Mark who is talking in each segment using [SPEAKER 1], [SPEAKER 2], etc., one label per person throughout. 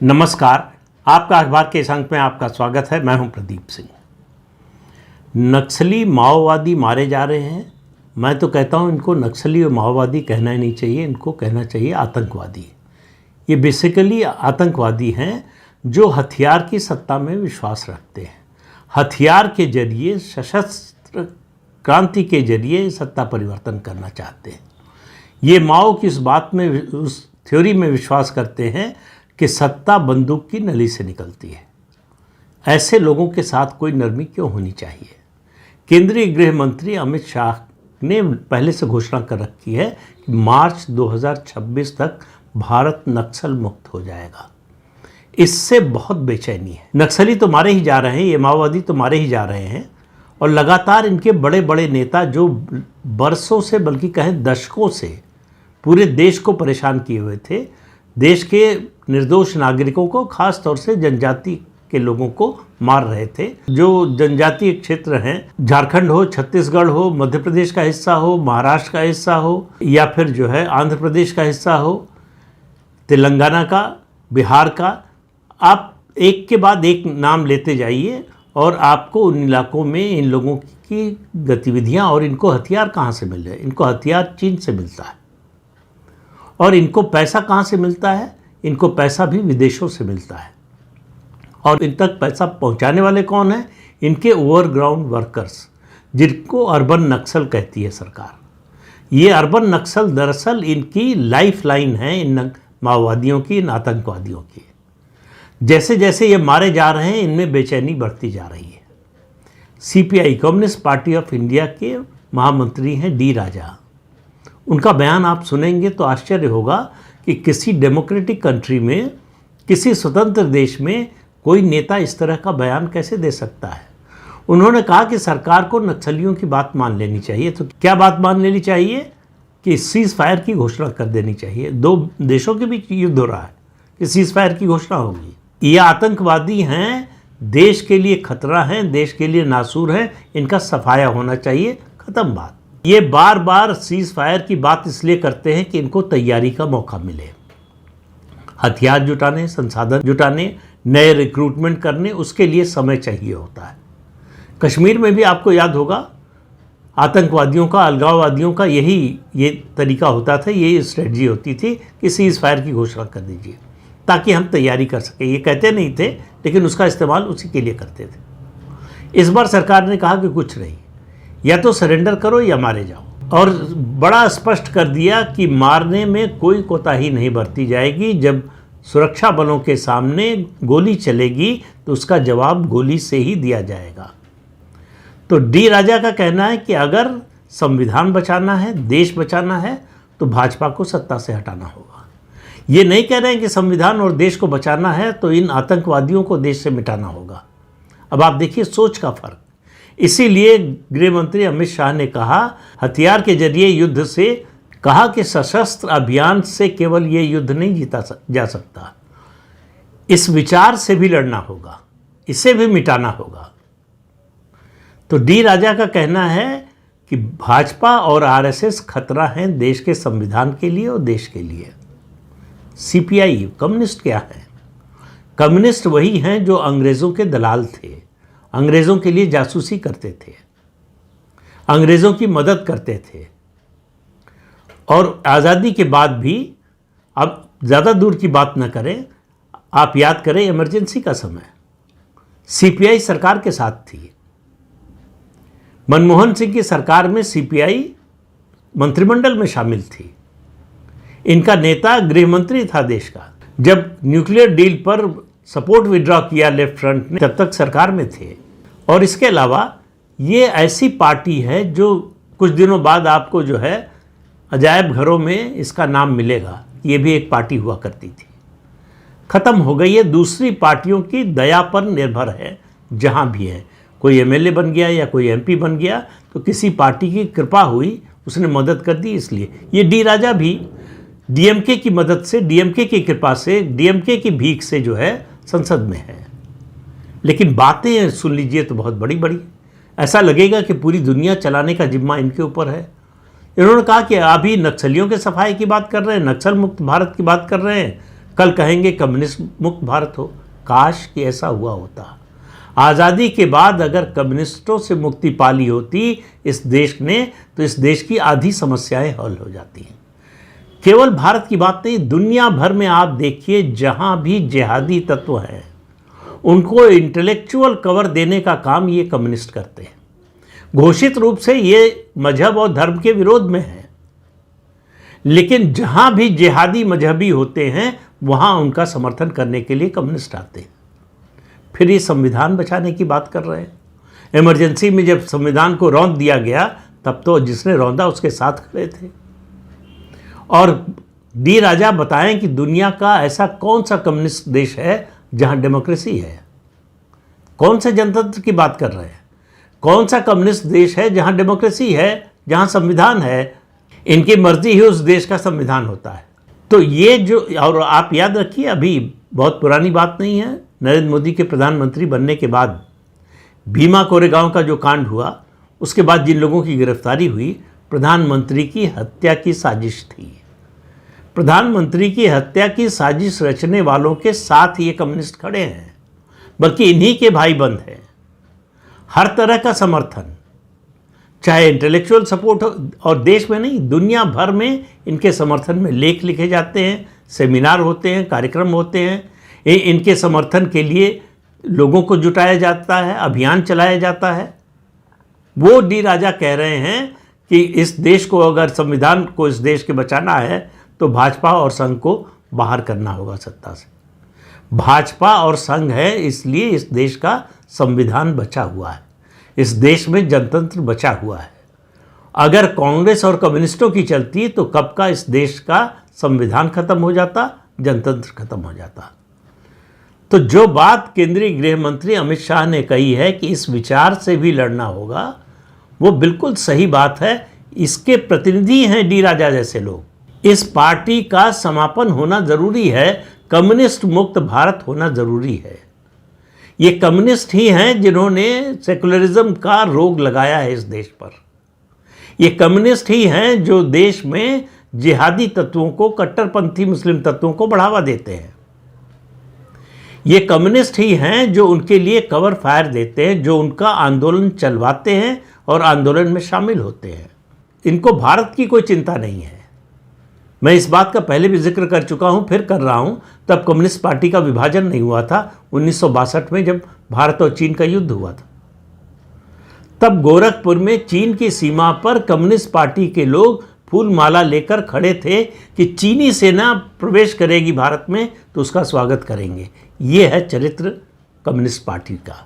[SPEAKER 1] नमस्कार। आपका अखबार के इस अंक में आपका स्वागत है। मैं हूं प्रदीप सिंह। नक्सली माओवादी मारे जा रहे हैं। मैं तो कहता हूं इनको नक्सली और माओवादी कहना ही नहीं चाहिए, इनको कहना चाहिए आतंकवादी। ये बेसिकली आतंकवादी हैं जो हथियार की सत्ता में विश्वास रखते हैं। हथियार के जरिए, सशस्त्र क्रांति के जरिए सत्ता परिवर्तन करना चाहते हैं। ये माओ की इस बात में, उस थ्योरी में विश्वास करते हैं कि सत्ता बंदूक की नली से निकलती है। ऐसे लोगों के साथ कोई नरमी क्यों होनी चाहिए। केंद्रीय गृह मंत्री अमित शाह ने पहले से घोषणा कर रखी है कि मार्च 2026 तक भारत नक्सल मुक्त हो जाएगा। इससे बहुत बेचैनी है। नक्सली तो मारे ही जा रहे हैं, ये माओवादी तो मारे ही जा रहे हैं, और लगातार इनके बड़े बड़े नेता जो बरसों से, बल्कि कहें दशकों से पूरे देश को परेशान किए हुए थे, देश के निर्दोष नागरिकों को, खास तौर से जनजाति के लोगों को मार रहे थे। जो जनजातीय क्षेत्र हैं, झारखंड हो, छत्तीसगढ़ हो, मध्य प्रदेश का हिस्सा हो, महाराष्ट्र का हिस्सा हो, या फिर जो है आंध्र प्रदेश का हिस्सा हो, तेलंगाना का, बिहार का, आप एक के बाद एक नाम लेते जाइए और आपको उन इलाकों में इन लोगों की गतिविधियां और इनको हथियार कहाँ से मिल रहे हैं। इनको हथियार चीन से मिलता है। और इनको पैसा कहाँ से मिलता है? इनको पैसा भी विदेशों से मिलता है। और इन तक पैसा पहुँचाने वाले कौन हैं? इनके ओवरग्राउंड वर्कर्स, जिनको अर्बन नक्सल कहती है सरकार। ये अर्बन नक्सल दरअसल इनकी लाइफ लाइन है, इन माओवादियों की, इन आतंकवादियों की। जैसे जैसे ये मारे जा रहे हैं, इनमें बेचैनी बढ़ती जा रही है। CPI, communist party of India के महामंत्री हैं डी राजा। उनका बयान आप सुनेंगे तो आश्चर्य होगा कि किसी डेमोक्रेटिक कंट्री में, किसी स्वतंत्र देश में कोई नेता इस तरह का बयान कैसे दे सकता है। उन्होंने कहा कि सरकार को नक्सलियों की बात मान लेनी चाहिए। तो क्या बात मान लेनी चाहिए? कि सीज़ फायर की घोषणा कर देनी चाहिए। दो देशों के बीच युद्ध हो रहा है कि सीज़ फायर की घोषणा होगी। ये आतंकवादी हैं, देश के लिए खतरा हैं, देश के लिए नासूर हैं, इनका सफाया होना चाहिए। ख़त्म बात। ये बार बार सीज़ फायर की बात इसलिए करते हैं कि इनको तैयारी का मौका मिले। हथियार जुटाने, संसाधन जुटाने, नए रिक्रूटमेंट करने, उसके लिए समय चाहिए होता है। कश्मीर में भी आपको याद होगा, आतंकवादियों का, अलगाववादियों का ये तरीका होता था, ये स्ट्रेटजी होती थी कि सीज़ फायर की घोषणा कर दीजिए ताकि हम तैयारी कर सकें। ये कहते नहीं थे, लेकिन उसका इस्तेमाल उसी के लिए करते थे। इस बार सरकार ने कहा कि कुछ नहीं, या तो सरेंडर करो या मारे जाओ। और बड़ा स्पष्ट कर दिया कि मारने में कोई कोताही नहीं बरती जाएगी। जब सुरक्षा बलों के सामने गोली चलेगी तो उसका जवाब गोली से ही दिया जाएगा। तो डी राजा का कहना है कि अगर संविधान बचाना है, देश बचाना है, तो भाजपा को सत्ता से हटाना होगा। ये नहीं कह रहे हैं कि संविधान और देश को बचाना है तो इन आतंकवादियों को देश से मिटाना होगा। अब आप देखिए सोच का फर्क। इसीलिए गृह मंत्री अमित शाह ने कहा, हथियार के जरिए युद्ध से, कहा कि सशस्त्र अभियान से केवल ये युद्ध नहीं जीता जा सकता, इस विचार से भी लड़ना होगा, इसे भी मिटाना होगा। तो डी राजा का कहना है कि भाजपा और RSS खतरा हैं देश के संविधान के लिए और देश के लिए। CPI, कम्युनिस्ट क्या है? कम्युनिस्ट वही हैं जो अंग्रेज़ों के दलाल थे, अंग्रेज़ों के लिए जासूसी करते थे, अंग्रेज़ों की मदद करते थे। और आज़ादी के बाद भी, अब ज़्यादा दूर की बात न करें, आप याद करें इमरजेंसी का समय, CPI सरकार के साथ थी। मनमोहन सिंह की सरकार में CPI मंत्रिमंडल में शामिल थी। इनका नेता गृह मंत्री था देश का। जब न्यूक्लियर डील पर सपोर्ट विड्रॉ किया लेफ्ट फ्रंट ने, तब तक सरकार में थे। और इसके अलावा ये ऐसी पार्टी है जो कुछ दिनों बाद आपको जो है अजायब घरों में इसका नाम मिलेगा। ये भी एक पार्टी हुआ करती थी, ख़त्म हो गई है। दूसरी पार्टियों की दया पर निर्भर है। जहाँ भी है, कोई MLA बन गया या कोई MP बन गया तो किसी पार्टी की कृपा हुई, उसने मदद कर दी। इसलिए ये डी राजा भी DMK की मदद से, DMK की कृपा से, DMK की भीख से जो है संसद में है। लेकिन बातें सुन लीजिए तो बहुत बड़ी बड़ी, ऐसा लगेगा कि पूरी दुनिया चलाने का जिम्मा इनके ऊपर है। इन्होंने कहा कि अभी नक्सलियों के सफाई की बात कर रहे हैं, नक्सल मुक्त भारत की बात कर रहे हैं, कल कहेंगे कम्युनिस्ट मुक्त भारत हो। काश कि ऐसा हुआ होता। आज़ादी के बाद अगर कम्युनिस्टों से मुक्ति पाली होती इस देश ने, तो इस देश की आधी समस्याएं हल हो जाती हैं। केवल भारत की बात नहीं, दुनिया भर में आप देखिए, जहां भी जिहादी तत्व हैं उनको इंटेलेक्चुअल कवर देने का काम ये कम्युनिस्ट करते हैं। घोषित रूप से ये मजहब और धर्म के विरोध में है, लेकिन जहां भी जिहादी मजहबी होते हैं वहां उनका समर्थन करने के लिए कम्युनिस्ट आते हैं। फिर ये संविधान बचाने की बात कर रहे हैं। इमरजेंसी में जब संविधान को रौंद दिया गया तब तो जिसने रौंदा उसके साथ खड़े थे। और डी राजा बताएं कि दुनिया का ऐसा कौन सा कम्युनिस्ट देश है जहां डेमोक्रेसी है? कौन से जनतंत्र की बात कर रहे हैं? कौन सा कम्युनिस्ट देश है जहां डेमोक्रेसी है, जहां संविधान है? इनकी मर्जी ही उस देश का संविधान होता है। तो ये जो, और आप याद रखिए, अभी बहुत पुरानी बात नहीं है, नरेंद्र मोदी के प्रधानमंत्री बनने के बाद भीमा कोरेगांव का जो कांड हुआ, उसके बाद जिन लोगों की गिरफ्तारी हुई, प्रधानमंत्री की हत्या की साजिश थी। प्रधानमंत्री की हत्या की साजिश रचने वालों के साथ ये कम्युनिस्ट खड़े हैं, बल्कि इन्हीं के भाई बंद हैं। हर तरह का समर्थन, चाहे इंटेलेक्चुअल सपोर्ट हो, और देश में नहीं दुनिया भर में इनके समर्थन में लेख लिखे जाते हैं, सेमिनार होते हैं, कार्यक्रम होते हैं। इनके समर्थन के लिए लोगों को जुटाया जाता है, अभियान चलाया जाता है। वो डी राजा कह रहे हैं कि इस देश को, अगर संविधान को इस देश के बचाना है तो भाजपा और संघ को बाहर करना होगा सत्ता से। भाजपा और संघ है, इसलिए इस देश का संविधान बचा हुआ है, इस देश में जनतंत्र बचा हुआ है। अगर कांग्रेस और कम्युनिस्टों की चलती तो कब का इस देश का संविधान खत्म हो जाता, जनतंत्र खत्म हो जाता। तो जो बात केंद्रीय गृह मंत्री अमित शाह ने कही है कि इस विचार से भी लड़ना होगा, वो बिल्कुल सही बात है। इसके प्रतिनिधि हैं डी राजा जैसे लोग। इस पार्टी का समापन होना जरूरी है, कम्युनिस्ट मुक्त भारत होना जरूरी है। ये कम्युनिस्ट ही हैं जिन्होंने सेकुलरिज्म का रोग लगाया है इस देश पर। ये कम्युनिस्ट ही हैं जो देश में जिहादी तत्वों को, कट्टरपंथी मुस्लिम तत्वों को बढ़ावा देते हैं। ये कम्युनिस्ट ही हैं जो उनके लिए कवर फायर देते हैं, जो उनका आंदोलन चलवाते हैं और आंदोलन में शामिल होते हैं। इनको भारत की कोई चिंता नहीं है। मैं इस बात का पहले भी जिक्र कर चुका हूं, फिर कर रहा हूं। तब कम्युनिस्ट पार्टी का विभाजन नहीं हुआ था 1962 में, जब भारत और चीन का युद्ध हुआ था। तब गोरखपुर में चीन की सीमा पर कम्युनिस्ट पार्टी के लोग फूल माला लेकर खड़े थे कि चीनी सेना प्रवेश करेगी भारत में तो उसका स्वागत करेंगे। ये है चरित्र कम्युनिस्ट पार्टी का।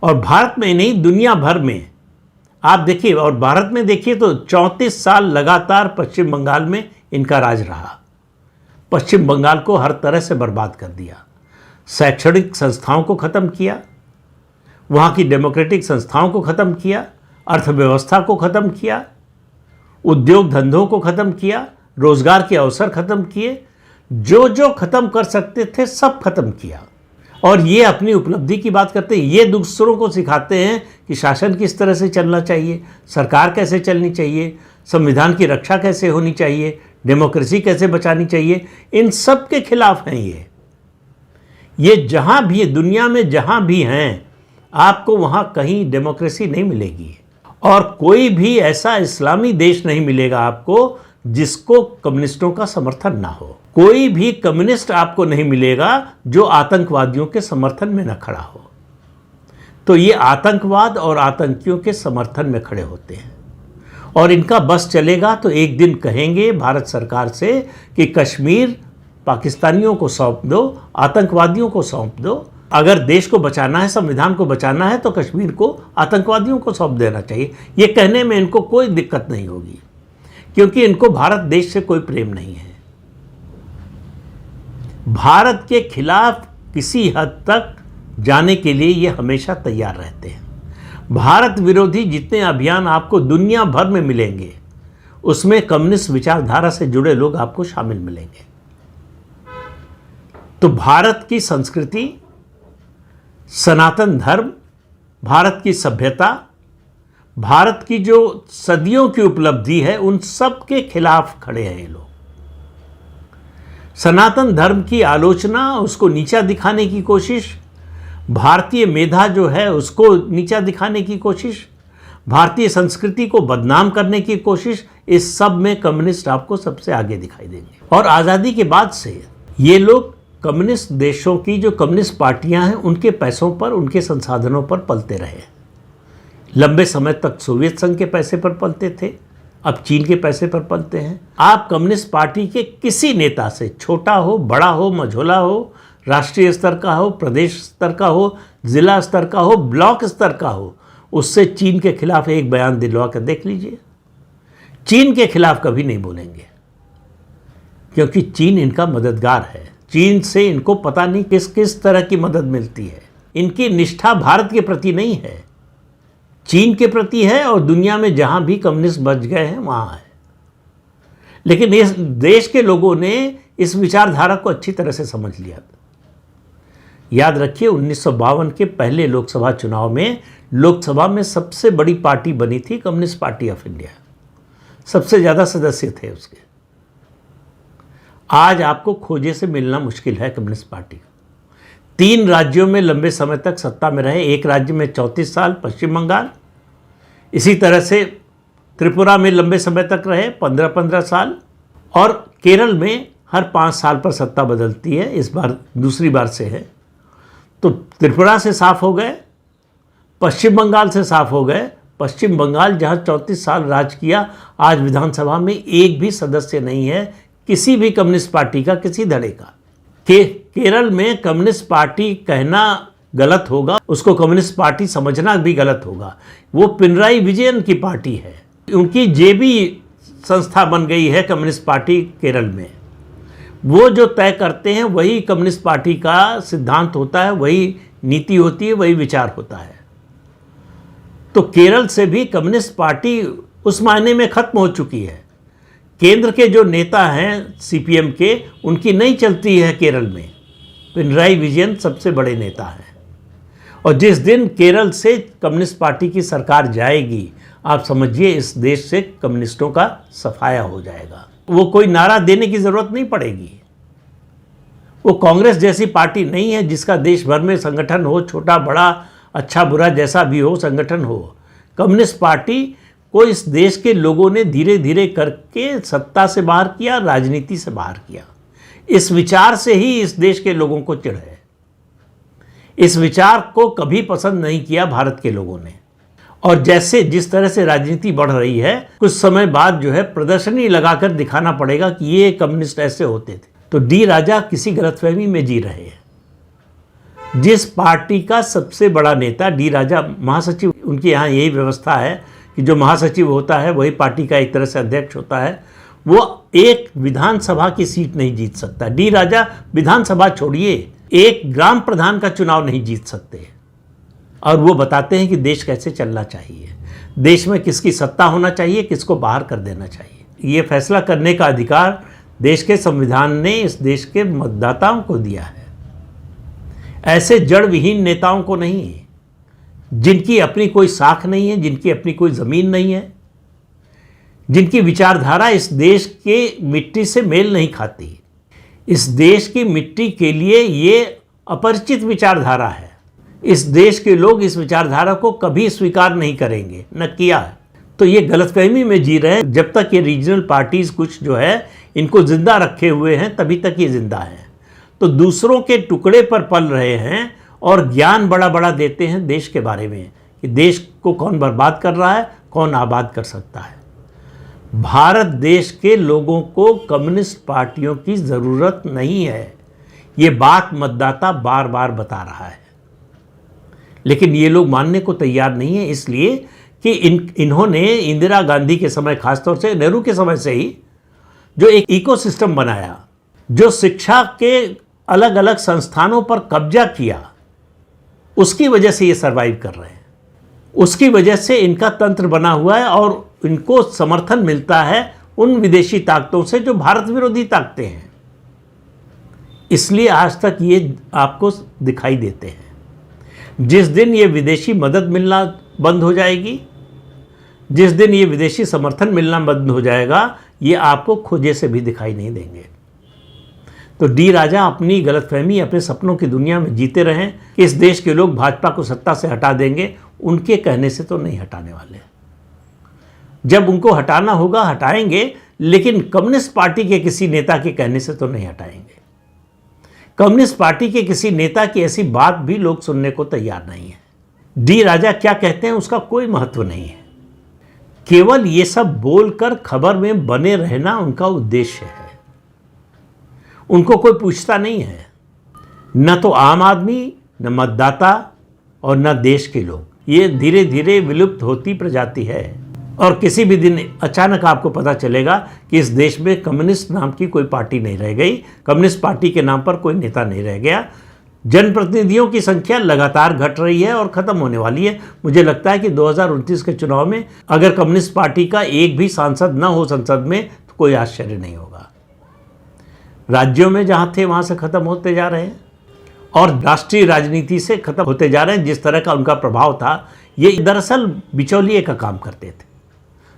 [SPEAKER 1] और भारत में नहीं, दुनिया भर में आप देखिए, और भारत में देखिए तो 34 साल लगातार पश्चिम बंगाल में इनका राज रहा। पश्चिम बंगाल को हर तरह से बर्बाद कर दिया, शैक्षणिक संस्थाओं को ख़त्म किया, वहाँ की डेमोक्रेटिक संस्थाओं को ख़त्म किया, अर्थव्यवस्था को ख़त्म किया, उद्योग धंधों को ख़त्म किया, रोज़गार के अवसर ख़त्म किए, जो जो ख़त्म कर सकते थे सब ख़त्म किया। और ये अपनी उपलब्धि की बात करते हैं। ये दूसरों को सिखाते हैं कि शासन किस तरह से चलना चाहिए, सरकार कैसे चलनी चाहिए, संविधान की रक्षा कैसे होनी चाहिए, डेमोक्रेसी कैसे बचानी चाहिए। इन सब के खिलाफ हैं ये जहाँ भी दुनिया में जहाँ भी हैं, आपको वहाँ कहीं डेमोक्रेसी नहीं मिलेगी। और कोई भी ऐसा इस्लामी देश नहीं मिलेगा आपको जिसको कम्युनिस्टों का समर्थन ना हो। कोई भी कम्युनिस्ट आपको नहीं मिलेगा जो आतंकवादियों के समर्थन में न खड़ा हो। तो ये आतंकवाद और आतंकियों के समर्थन में खड़े होते हैं। और इनका बस चलेगा तो एक दिन कहेंगे भारत सरकार से कि कश्मीर पाकिस्तानियों को सौंप दो, आतंकवादियों को सौंप दो। अगर देश को बचाना है, संविधान को बचाना है, तो कश्मीर को आतंकवादियों को सौंप देना चाहिए। ये कहने में इनको कोई दिक्कत नहीं होगी, क्योंकि इनको भारत देश से कोई प्रेम नहीं है। भारत के खिलाफ किसी हद तक जाने के लिए ये हमेशा तैयार रहते हैं। भारत विरोधी जितने अभियान आपको दुनिया भर में मिलेंगे, उसमें कम्युनिस्ट विचारधारा से जुड़े लोग आपको शामिल मिलेंगे। तो भारत की संस्कृति, सनातन धर्म, भारत की सभ्यता, भारत की जो सदियों की उपलब्धि है, उन सब के खिलाफ खड़े हैं ये लोग। सनातन धर्म की आलोचना, उसको नीचा दिखाने की कोशिश, भारतीय मेधा जो है उसको नीचा दिखाने की कोशिश, भारतीय संस्कृति को बदनाम करने की कोशिश, इस सब में कम्युनिस्ट आपको सबसे आगे दिखाई देंगे। और आज़ादी के बाद से ये लोग कम्युनिस्ट देशों की जो कम्युनिस्ट पार्टियां हैं उनके पैसों पर, उनके संसाधनों पर पलते रहे। लंबे समय तक सोवियत संघ के पैसे पर पलते थे, अब चीन के पैसे पर पलते हैं। आप कम्युनिस्ट पार्टी के किसी नेता से, छोटा हो, बड़ा हो, मझोला हो, राष्ट्रीय स्तर का हो, प्रदेश स्तर का हो, जिला स्तर का हो, ब्लॉक स्तर का हो, उससे चीन के खिलाफ एक बयान दिलवा कर देख लीजिए। चीन के खिलाफ कभी नहीं बोलेंगे, क्योंकि चीन इनका मददगार है। चीन से इनको पता नहीं किस किस तरह की मदद मिलती है। इनकी निष्ठा भारत के प्रति नहीं है, चीन के प्रति है, और दुनिया में जहां भी कम्युनिस्ट बच गए हैं वहां है। लेकिन इस देश के लोगों ने इस विचारधारा को अच्छी तरह से समझ लिया। याद रखिए 1952 के पहले लोकसभा चुनाव में लोकसभा में सबसे बड़ी पार्टी बनी थी कम्युनिस्ट पार्टी ऑफ इंडिया, सबसे ज़्यादा सदस्य थे उसके। आज आपको खोजे से मिलना मुश्किल है कम्युनिस्ट पार्टी। 3 राज्यों में लंबे समय तक सत्ता में रहे, एक राज्य में 34 साल, पश्चिम बंगाल, इसी तरह से त्रिपुरा में लंबे समय तक रहे 15-15 साल, और केरल में हर 5 साल पर सत्ता बदलती है, इस बार दूसरी बार से है। तो त्रिपुरा से साफ हो गए, पश्चिम बंगाल से साफ हो गए। पश्चिम बंगाल जहां 34 साल राज किया, आज विधानसभा में एक भी सदस्य नहीं है किसी भी कम्युनिस्ट पार्टी का, किसी धड़े का। केरल में कम्युनिस्ट पार्टी कहना गलत होगा, उसको कम्युनिस्ट पार्टी समझना भी गलत होगा। वो पिनराई विजयन की पार्टी है, उनकी जेबी संस्था बन गई है कम्युनिस्ट पार्टी केरल में। वो जो तय करते हैं वही कम्युनिस्ट पार्टी का सिद्धांत होता है, वही नीति होती है, वही विचार होता है। तो केरल से भी कम्युनिस्ट पार्टी उस मायने में खत्म हो चुकी है। केंद्र के जो नेता हैं सीपीएम के, उनकी नहीं चलती है केरल में। पिनराई विजयन सबसे बड़े नेता हैं, और जिस दिन केरल से कम्युनिस्ट पार्टी की सरकार जाएगी, आप समझिए इस देश से कम्युनिस्टों का सफाया हो जाएगा। वो कोई नारा देने की ज़रूरत नहीं पड़ेगी। वो कांग्रेस जैसी पार्टी नहीं है जिसका देश भर में संगठन हो, छोटा बड़ा, अच्छा बुरा जैसा भी हो संगठन हो। कम्युनिस्ट पार्टी को इस देश के लोगों ने धीरे धीरे करके सत्ता से बाहर किया, राजनीति से बाहर किया। इस विचार से ही इस देश के लोगों को चिढ़ है। इस विचार को कभी पसंद नहीं किया भारत के लोगों ने। और जैसे जिस तरह से राजनीति बढ़ रही है, कुछ समय बाद जो है प्रदर्शनी लगाकर दिखाना पड़ेगा कि ये कम्युनिस्ट ऐसे होते थे। तो डी राजा किसी गलतफहमी में जी रहे हैं। जिस पार्टी का सबसे बड़ा नेता डी राजा महासचिव, उनके यहाँ यही व्यवस्था है कि जो महासचिव होता है वही पार्टी का एक तरह से अध्यक्ष होता है, वो एक विधानसभा की सीट नहीं जीत सकता। डी राजा विधानसभा छोड़िए, एक ग्राम प्रधान का चुनाव नहीं जीत सकते। और वो बताते हैं कि देश कैसे चलना चाहिए, देश में किसकी सत्ता होना चाहिए, किसको बाहर कर देना चाहिए। ये फैसला करने का अधिकार देश के संविधान ने इस देश के मतदाताओं को दिया है, ऐसे जड़ विहीन नेताओं को नहीं, जिनकी अपनी कोई साख नहीं है, जिनकी अपनी कोई ज़मीन नहीं है, जिनकी विचारधारा इस देश के मिट्टी से मेल नहीं खाती। इस देश की मिट्टी के लिए ये अपरिचित विचारधारा है। इस देश के लोग इस विचारधारा को कभी स्वीकार नहीं करेंगे, न किया। तो ये गलतफहमी में जी रहे हैं। जब तक ये रीजनल पार्टीज कुछ जो है इनको जिंदा रखे हुए हैं, तभी तक ये जिंदा है। तो दूसरों के टुकड़े पर पल रहे हैं और ज्ञान बड़ा बड़ा देते हैं देश के बारे में कि देश को कौन बर्बाद कर रहा है, कौन आबाद कर सकता है। भारत देश के लोगों को कम्युनिस्ट पार्टियों की ज़रूरत नहीं है, ये बात मतदाता बार बार बता रहा है। लेकिन ये लोग मानने को तैयार नहीं है, इसलिए कि इन्होंने इंदिरा गांधी के समय, खासतौर से नेहरू के समय से ही जो एक इकोसिस्टम बनाया, जो शिक्षा के अलग अलग संस्थानों पर कब्जा किया, उसकी वजह से ये सरवाइव कर रहे हैं। उसकी वजह से इनका तंत्र बना हुआ है और इनको समर्थन मिलता है उन विदेशी ताकतों से जो भारत विरोधी ताकतें हैं। इसलिए आज तक ये आपको दिखाई देते हैं। जिस दिन ये विदेशी मदद मिलना बंद हो जाएगी, जिस दिन ये विदेशी समर्थन मिलना बंद हो जाएगा, ये आपको खोजे से भी दिखाई नहीं देंगे। तो डी राजा अपनी गलतफहमी, अपने सपनों की दुनिया में जीते रहें कि इस देश के लोग भाजपा को सत्ता से हटा देंगे। उनके कहने से तो नहीं हटाने वाले। जब उनको हटाना होगा हटाएंगे, लेकिन कम्युनिस्ट पार्टी के किसी नेता के कहने से तो नहीं हटाएंगे। कम्युनिस्ट पार्टी के किसी नेता की ऐसी बात भी लोग सुनने को तैयार नहीं है। डी राजा क्या कहते हैं उसका कोई महत्व नहीं है। केवल ये सब बोलकर खबर में बने रहना उनका उद्देश्य है। उनको कोई पूछता नहीं है, न तो आम आदमी, न मतदाता और न देश के लोग। ये धीरे धीरे विलुप्त होती प्रजाति है और किसी भी दिन अचानक आपको पता चलेगा कि इस देश में कम्युनिस्ट नाम की कोई पार्टी नहीं रह गई, कम्युनिस्ट पार्टी के नाम पर कोई नेता नहीं रह गया। जनप्रतिनिधियों की संख्या लगातार घट रही है और ख़त्म होने वाली है। मुझे लगता है कि 2029 के चुनाव में अगर कम्युनिस्ट पार्टी का एक भी सांसद न हो संसद में तो कोई आश्चर्य नहीं होगा। राज्यों में जहाँ थे वहाँ से ख़त्म होते जा रहे हैं और राष्ट्रीय राजनीति से ख़त्म होते जा रहे हैं। जिस तरह का उनका प्रभाव था, ये दरअसल बिचौलिए का काम करते थे,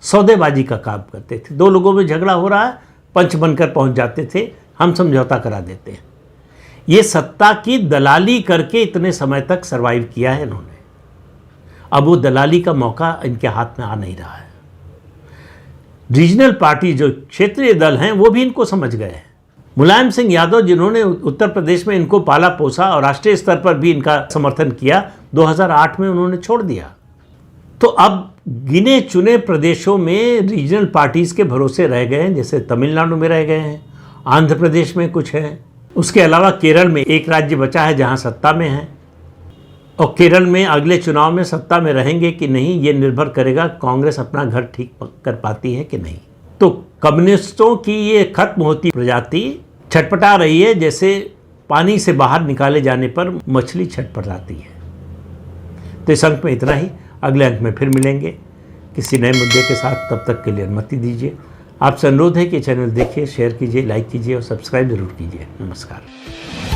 [SPEAKER 1] सौदेबाजी का काम करते थे। दो लोगों में झगड़ा हो रहा है, पंच बनकर पहुंच जाते थे, हम समझौता करा देते हैं। ये सत्ता की दलाली करके इतने समय तक सरवाइव किया है इन्होंने। अब वो दलाली का मौका इनके हाथ में आ नहीं रहा है। रीजनल पार्टी जो क्षेत्रीय दल हैं वो भी इनको समझ गए हैं। मुलायम सिंह यादव जिन्होंने उत्तर प्रदेश में इनको पाला पोसा और राष्ट्रीय स्तर पर भी इनका समर्थन किया, 2008 में उन्होंने छोड़ दिया। तो अब गिने चुने प्रदेशों में रीजनल पार्टीज़ के भरोसे रह गए हैं, जैसे तमिलनाडु में रह गए हैं, आंध्र प्रदेश में कुछ है, उसके अलावा केरल में एक राज्य बचा है जहां सत्ता में है। और केरल में अगले चुनाव में सत्ता में रहेंगे कि नहीं ये निर्भर करेगा कांग्रेस अपना घर ठीक कर पाती है कि नहीं। तो कम्युनिस्टों की ये खत्म होती प्रजाति छटपटा रही है, जैसे पानी से बाहर निकाले जाने पर मछली छटपटाती है। तो इस अंक में इतना ही, अगले अंक में फिर मिलेंगे किसी नए मुद्दे के साथ। तब तक के लिए अनुमति दीजिए। आपसे अनुरोध है कि चैनल देखिए, शेयर कीजिए, लाइक कीजिए और सब्सक्राइब जरूर कीजिए। नमस्कार।